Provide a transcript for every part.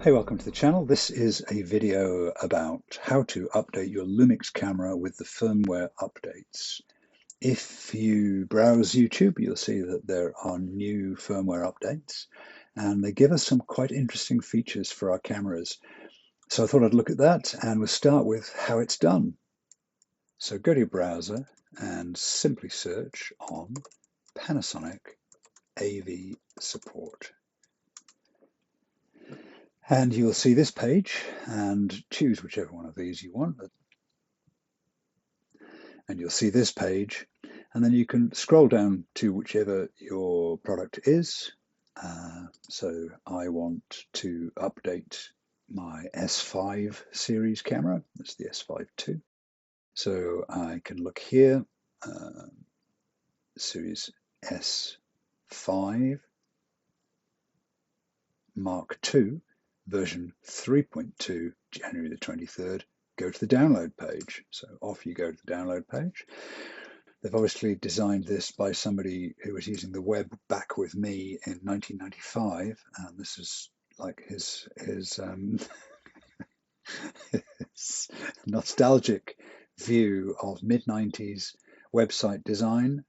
Hey, welcome to the channel. This is a video about how to update your Lumix camera with the firmware updates. If you browse YouTube, you'll see that there are new firmware updates, and they give us some quite interesting features for our cameras. So I thought I'd look at that, and we'll start with how it's done. So go to your browser and simply search on Panasonic AV support. And you'll see this page, and choose whichever one of these you want. And you'll see this page, and then you can scroll down to whichever your product is. So I want to update my S5 series camera. That's the S5 II. So I can look here, series S5 Mark II, version 3.2, January the 23rd. Go to the download page. So off you go to the download page. They've obviously designed this by somebody who was using the web back with me in 1995, and this is like his his nostalgic view of mid-90s website design.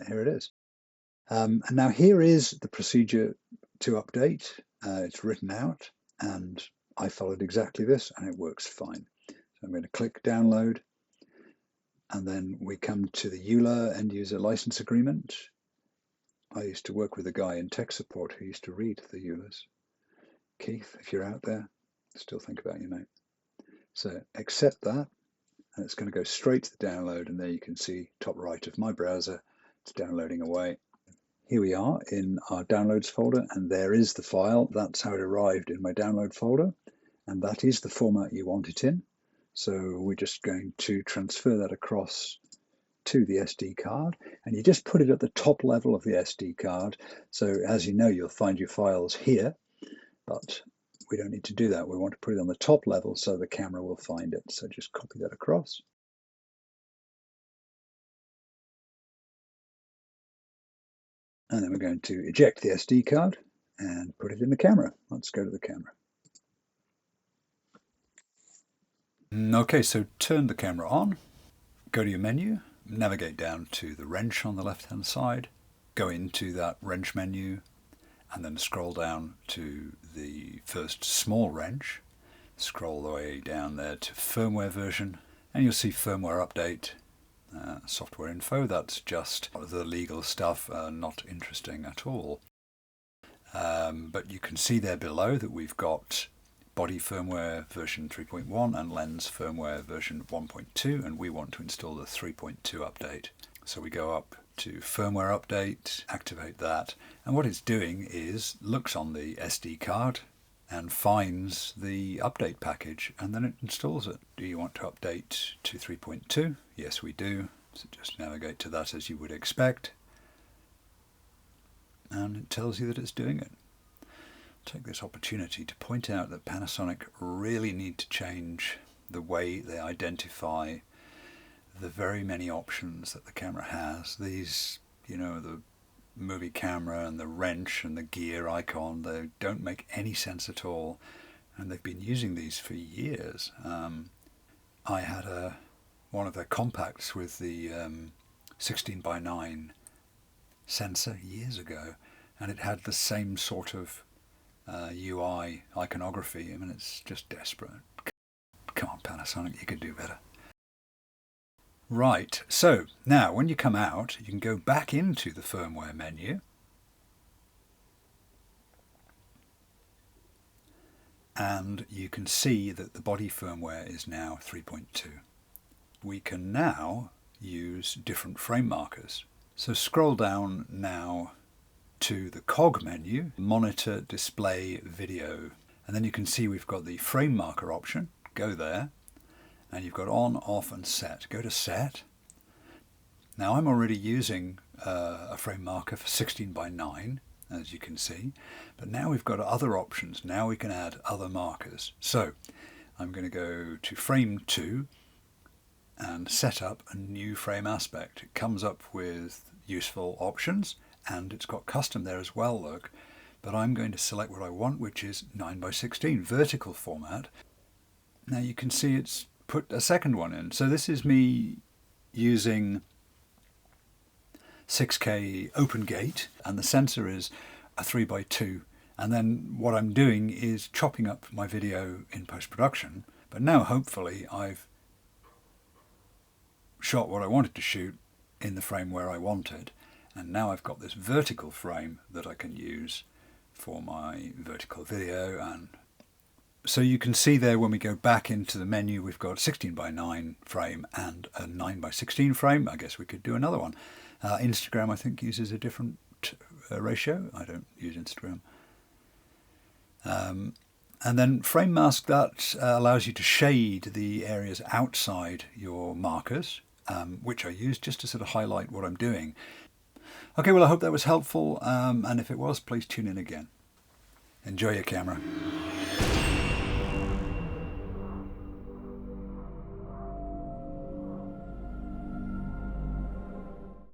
Here it is. And now here is the procedure to update. It's written out, and I followed exactly this, and it works fine. So I'm going to click download, and then we come to the EULA end user license agreement. I used to work with a guy in tech support who used to read the EULAs. Keith, if you're out there, still think about you, mate. So accept that, and it's going to go straight to the download, and there you can see top right of my browser, it's downloading away. Here we are in our downloads folder, and there is the file. That's how it arrived in my download folder, and that is the format you want it in. So we're just going to transfer that across to the SD card, and you just put it at the top level of the SD card. So as you know, you'll find your files here, but we don't need to do that. We want to put it on the top level so the camera will find it. So just copy that across. And then we're going to eject the SD card and put it in the camera. Let's go to the camera. Okay, so turn the camera on, go to your menu, navigate down to the wrench on the left-hand side, go into that wrench menu, and then scroll down to the first small wrench, scroll the way down there to firmware version, and you'll see firmware update. Software info, that's just the legal stuff, not interesting at all. But you can see there below that we've got body firmware version 3.1 and lens firmware version 1.2, and we want to install the 3.2 update. So we go up to firmware update, activate that, and what it's doing is looks on the SD card and finds the update package, and then it installs it. Do you want to update to 3.2? Yes, we do. So just navigate to that as you would expect, and it tells you that it's doing it. Take this opportunity to point out that Panasonic really need to change the way they identify the very many options that the camera has. These, the movie camera and the wrench and the gear icon, they don't make any sense at all, and they've been using these for years. I had one of their compacts with the 16:9 sensor years ago, and it had the same sort of UI iconography. I mean, it's just desperate. Come on, Panasonic, you could do better. Right, so now when you come out, you can go back into the firmware menu, and you can see that the body firmware is now 3.2. We can now use different frame markers. So scroll down now to the cog menu, monitor, display, video, and then you can see we've got the frame marker option. Go there, and you've got on, off, and set. Go to set. Now I'm already using a frame marker for 16:9, as you can see, but now we've got other options. Now we can add other markers. So I'm going to go to frame 2 and set up a new frame aspect. It comes up with useful options, and it's got custom there as well, look. but I'm going to select what I want, which is 9:16 vertical format. Now you can see it's put a second one in. So this is me using 6K open gate, and the sensor is a 3:2. And then what I'm doing is chopping up my video in post-production. But now hopefully I've shot what I wanted to shoot in the frame where I wanted. And now I've got this vertical frame that I can use for my vertical video. And so you can see there when we go back into the menu, we've got 16:9 frame and a 9:16 frame. I guess we could do another one. Instagram, I think, uses a different ratio. I don't use Instagram. And then frame mask, that allows you to shade the areas outside your markers, which I use just to sort of highlight what I'm doing. Okay, well, I hope that was helpful, and if it was, please tune in again. Enjoy your camera.